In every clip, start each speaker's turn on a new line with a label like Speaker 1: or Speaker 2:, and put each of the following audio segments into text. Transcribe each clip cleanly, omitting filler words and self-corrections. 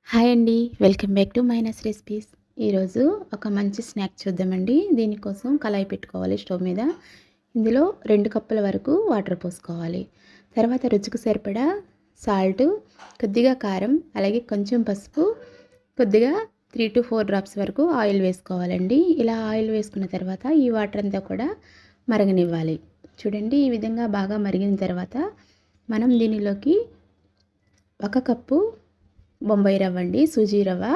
Speaker 1: Hi అండి, welcome back to minus recipes. ఈరోజు ఒక మంచి స్నాక్ చూద్దామండి. దీనికోసం కళాయి పెట్టుకోవాలి స్టవ్ మీద. ఇందులో 2 కప్పుల వరకు వాటర్ పోసుకోవాలి. తర్వాత రుచికి సరిపడా సాల్ట్, కొద్దిగా కారం, అలాగే కొంచెం పసుపు, కొద్దిగా 3 to 4 డ్రాప్స్ వరకు ఆయిల్ వేసుకోవాలండి. ఇలా ఆయిల్ వేసుకున్న తర్వాత ఈ వాటర్ అంతా కూడా మరగనివ్వాలి. చూడండి, ఈ విధంగా బాగా మరిగిన తర్వాత మనం దీనిలోకి 1 కప్పు బొంబాయి రవ్వ అండి, సూజీ రవ్వ.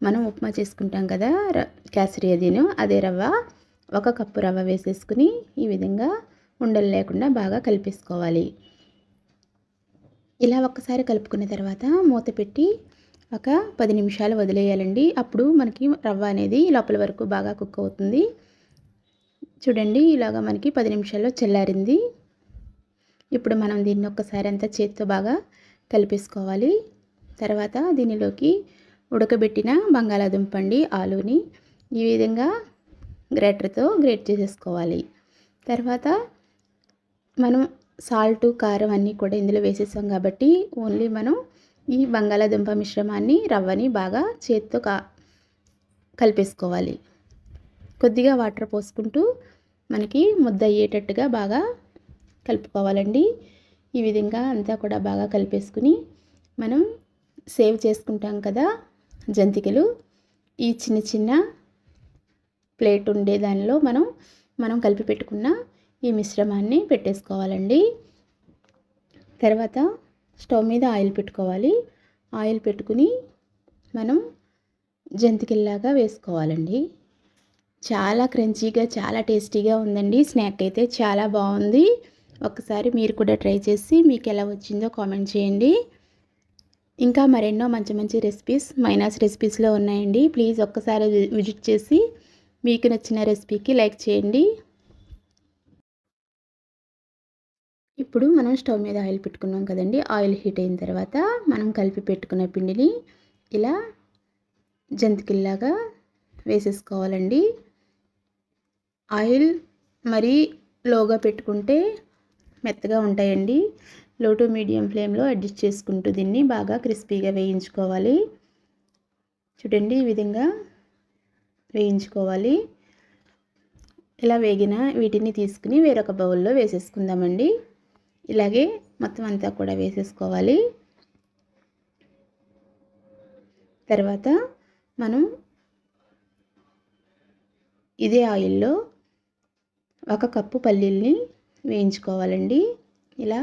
Speaker 1: మనం ఉప్మా చేసుకుంటాం కదా, కేసరి అదే రవ్వ. 1 కప్పు రవ్వ వేసేసుకుని ఈ విధంగా ఉండలు లేకుండా బాగా కలిపేసుకోవాలి. ఇలా ఒక్కసారి కలుపుకున్న తర్వాత మూత పెట్టి ఒక 10 నిమిషాలు వదిలేయాలండి. అప్పుడు మనకి రవ్వ అనేది లోపల వరకు బాగా కుక్ అవుతుంది. చూడండి, ఇలాగా మనకి 10 నిమిషాల్లో చల్లారింది. ఇప్పుడు మనం దీన్ని ఒక్కసారి అంతా చేతితో బాగా కలిపేసుకోవాలి. తర్వాత దీనిలోకి ఉడకబెట్టిన బంగాళాదుంప అండి, ఆలూని ఈ విధంగా గ్రేటర్తో గ్రేట్ చేసేసుకోవాలి. తర్వాత మనం సాల్ట్, కారం అన్నీ కూడా ఇందులో వేసేసాం కాబట్టి ఓన్లీ మనం ఈ బంగాళాదుంప మిశ్రమాన్ని, రవ్వని బాగా చేతితో కలిపేసుకోవాలి. కొద్దిగా వాటర్ పోసుకుంటూ మనకి ముద్ద అయ్యేటట్టుగా బాగా కలుపుకోవాలండి. ఈ విధంగా అంతా కూడా బాగా కలిపేసుకుని మనం సేవ్ చేసుకుంటాం కదా జంతికలు, ఈ చిన్న చిన్న ప్లేట్ ఉండే దానిలో మనం కలిపి పెట్టుకున్న ఈ మిశ్రమాన్ని పెట్టేసుకోవాలండి. తర్వాత స్టవ్ మీద ఆయిల్ పెట్టుకోవాలి. ఆయిల్ పెట్టుకుని మనం జంతికల్లాగా వేసుకోవాలండి. చాలా క్రంచీగా, చాలా టేస్టీగా ఉందండి. స్నాక్ అయితే చాలా బాగుంది. ఒకసారి మీరు కూడా ట్రై చేసి మీకు ఎలా వచ్చిందో కామెంట్ చేయండి. ఇంకా మరెన్నో మంచి మంచి రెసిపీస్ మైనాస్ రెసిపీస్లో ఉన్నాయండి. ప్లీజ్ ఒక్కసారి విజిట్ చేసి మీకు నచ్చిన రెసిపీకి లైక్ చేయండి. ఇప్పుడు మనం స్టవ్ మీద ఆయిల్ పెట్టుకున్నాం కదండి. ఆయిల్ హీట్ అయిన తర్వాత మనం కలిపి పెట్టుకున్న పిండిని ఇలా జంతికల్లాగా వేసేసుకోవాలండి. ఆయిల్ మరీ లోగా పెట్టుకుంటే మెత్తగా ఉంటాయండి. లో టు మీడియం ఫ్లేమ్లో అడ్జస్ట్ చేసుకుంటూ దీన్ని బాగా క్రిస్పీగా వేయించుకోవాలి. చూడండి, ఈ విధంగా వేయించుకోవాలి. ఇలా వేగిన వీటిని తీసుకుని వేరొక బౌల్లో వేసేసుకుందామండి. ఇలాగే మొత్తం అంతా కూడా వేసేసుకోవాలి. తర్వాత మనం ఇదే ఆయిల్లో 1 కప్పు పల్లీల్ని వేయించుకోవాలండి. ఇలా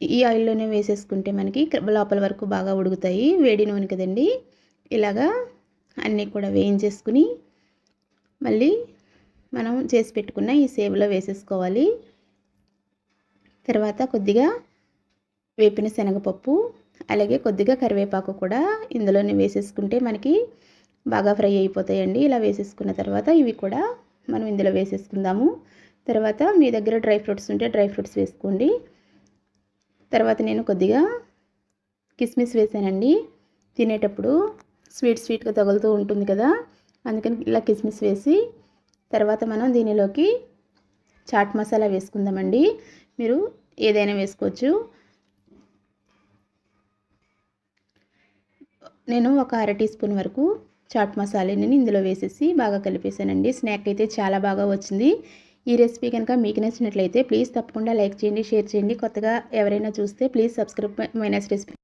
Speaker 1: ఈ ఆయిల్లోనే వేసేసుకుంటే మనకి లోపల వరకు బాగా ఉడుకుతాయి. వేడి నూనె కదండి. ఇలాగా అన్నీ కూడా వేయించేసుకుని మళ్ళీ మనం చేసి పెట్టుకున్న ఈ సేవ్లో వేసేసుకోవాలి. తర్వాత కొద్దిగా వేపిన శనగపప్పు, అలాగే కొద్దిగా కరివేపాకు కూడా ఇందులోనే వేసేసుకుంటే మనకి బాగా ఫ్రై అయిపోతాయండి. ఇలా వేసేసుకున్న తర్వాత ఇవి కూడా మనం ఇందులో వేసేసుకుందాము. తర్వాత మీ దగ్గర డ్రై ఫ్రూట్స్ ఉంటే డ్రై ఫ్రూట్స్ వేసుకోండి. తర్వాత నేను కొద్దిగా కిస్మిస్ వేసానండి. తినేటప్పుడు స్వీట్గా తగులుతూ ఉంటుంది కదా, అందుకని ఇలా కిస్మిస్ వేసి తర్వాత మనం దీనిలోకి చాట్ మసాలా వేసుకుందామండి. మీరు ఏదైనా వేసుకోవచ్చు. నేను ఒక 1/2 టీ స్పూన్ వరకు చాట్ మసాలాని ఇందులో వేసేసి బాగా కలిపేసానండి. స్నాక్ అయితే చాలా బాగా వచ్చింది. ఈ రెసిపీ కనుక మీకు నచ్చినట్లయితే ప్లీజ్ తప్పకుండా లైక్ చేయండి, షేర్ చేయండి. కొత్తగా ఎవరైనా చూస్తే ప్లీజ్ సబ్స్క్రైబ్ మైనస్ రెసిపీ.